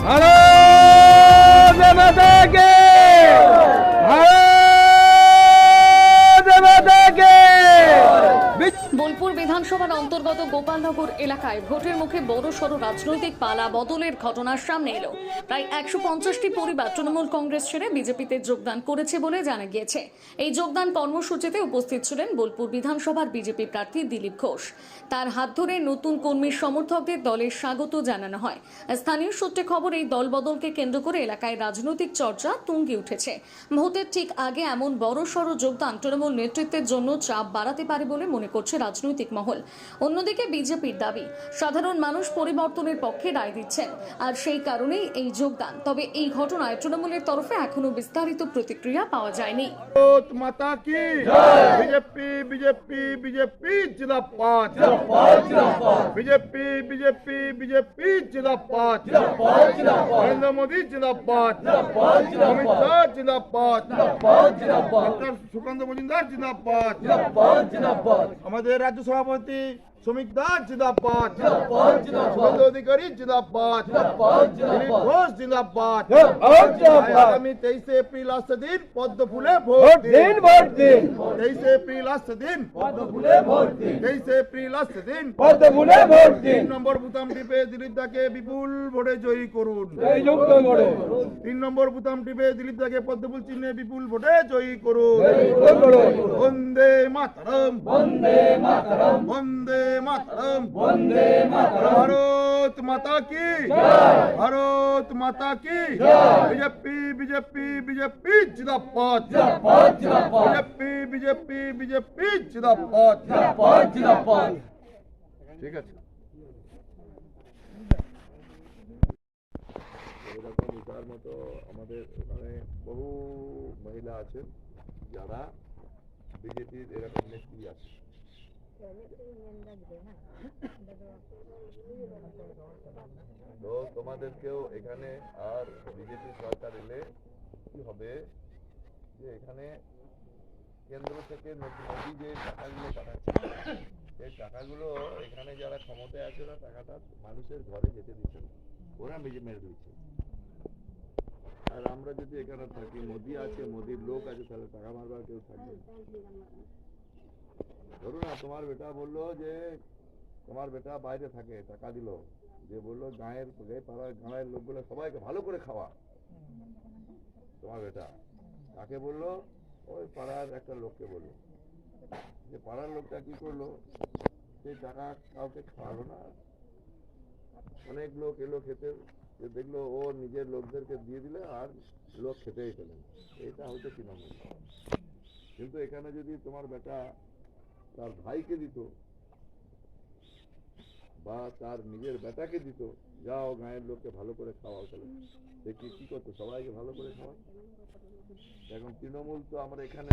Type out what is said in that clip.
भारत माता की भारत माता की। বোলপুর বিধানসভার অন্তর্গত গোপালনগর এলাকায় ভোটের মুখে বড়সড় রাজনৈতিক পালা বদলের ঘটনার সামনে এলো। প্রায় 150টি পরিবার তৃণমূল কংগ্রেস ছেড়ে বিজেপিতে যোগদান করেছে বলে জানা গিয়েছে। এই যোগদান কর্মসূচিতে উপস্থিত ছিলেন বোলপুর বিধানসভার বিজেপি প্রার্থী দিলীপ ঘোষ। তার হাত ধরে নতুন কর্মী সমর্থকদের দলের স্বাগত জানানো হয়। স্থানীয় সূত্রে খবর, এই দল বদলকে কেন্দ্র করে এলাকায় রাজনৈতিক চর্চা তুঙ্গে উঠেছে। ভোটের ঠিক আগে এমন বড়সড় যোগদান তৃণমূল নেতৃত্বের জন্য চাপ বাড়াতে পারে বলে মনে করছে রাজনৈতিক মহল। অন্যদিকে বিজেপির দাবি, সাধারণ মানুষ পরিবর্তনের পক্ষে রায় দিচ্ছেন, আর সেই কারণেই এই যোগদান। তবে এই ঘটনায় তৃণমূলের তরফে এখনো বিস্তারিত প্রতিক্রিয়া পাওয়া যায়নি। भारत माता की बीजेपी बीजेपी बीजेपी जिंदाबाद बीजेपी बीजेपी बीजेपी जिंदाबाद नरेंद्र मोदी जिंदाबाद अमित शाह जिंदाबाद डॉक्टर सुकांत मजुमदार जिंदाबाद हमारे राज्य सभापति श्रमिक दास जिंदाबाद शुभेंदु अधिकारी जिंदाबाद दिलीप घोष जिंदाबाद आगामी 23 एप्रिल आज दिन पद्म फुले भोट दिन 23 एप्रिल आज दिन 23 एप्रिल आज दिन पद्म फुले भोट दिन 3 নম্বর বুতাম টিপে দিলীপ দাকে বিপুল ভোটে জয়ী করুন। 3 নম্বর বুতাম টিপে দিলীপ দাকে পদ্মফুল চিহ্নে বিপুল ভোটে জয়ী করুন। বন্দে মাতরম বন্দে মাতরম বন্দে मातरम वंदे मातरम भारत माता की भारत माता की बीजेपी बीजेपी बीजेपी जिंदाबाद बीजेपी बीजेपी बीजेपी जिंदाबाद ठीक है। এরকম ইটার মতো আমাদের ওখানে বহু মহিলা আছেন যারা বিজেপির এরকম নেত্রী আছে। তো তোমাদেরকেও এখানে আর বিজেপি সরকার এলে কি হবে যে এখানে কেন্দ্র থেকে মোদী যে টাকাগুলো পাঠাচ্ছে সেই টাকাগুলো এখানে যারা ক্ষমতায় আছে ওরা টাকাটা মানুষের ঘরে যেতে দিচ্ছে না, ওরা মেরে দিচ্ছে। আর আমরা যদি এখানে থাকি, মোদী আছে, মোদীর লোক আছে, তাহলে টাকা মারবার কেউ থাকবে। ধরো না, তোমার বেটা বললো যে তোমার বেটা বাইরে থাকে, টাকা দিল, যে বললো গাঁয়ের পাড়ার গাঁয়ের লোকগুলো সবাইকে ভালো করে খাওয়া। তোমার বেটা তাকে বললো, ওই পাড়ার একটা লোককে বললো, যে পাড়ার লোকটা কি করলো, সেই টাকা কাউকে খাওয়ালো না। অনেক লোক এলো খেতে, যে দেখলো ও নিজের লোকদেরকে দিয়ে দিলে আর লোক খেতেই পেলেন। এইটা হয়তো তৃণমূল। কিন্তু এখানে যদি তোমার বেটা তার ভাইকে দিত বা তার নিজের বেটাকে দিত, যাও গায়ের লোককে ভালো করে খাওয়াও, তাহলে সে কি করতো? সবাইকে ভালো করে খাওয়া। এখন তৃণমূল তো আমরা এখানে